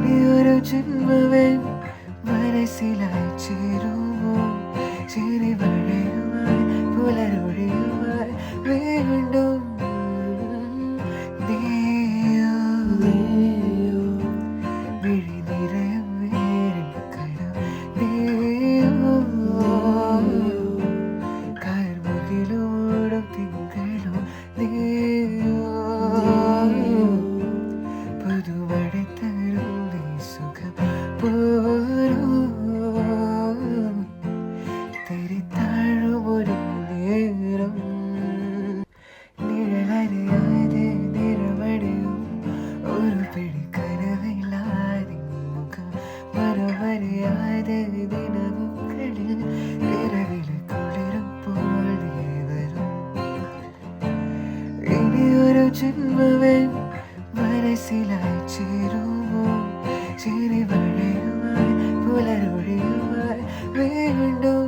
ഇനിയൊരു ജന്മവൻ മനസ്സിലായി ചേരുമോ ചിരിവഴയുമായി പുലരൊഴിയുമായി വീണ്ടും നീയോ വിഴി നിറയും വേനൽക്കടം നീയോ കാർമുകിലോടും തിങ്കളോ നീയോ പുതുമഴ തരും നീ സുഖം പോരൂ തിരിത്താഴുമൊരു നേരം നിഴലറിയാതെ നിറവടിയും ഒരു പിടി കനവില്ലാതെ മുഖം മറവറിയാതെ ദിനവുകളിൽ നിറവിൽ കുളിരുമ്പോൾ നീ വരും ഇനിയൊരു ജന്മവൻ മനസ്സിലായി ചേരുമോ ചിരിവഴയുമായി പുലരൊഴിയുമായി വീണ്ടും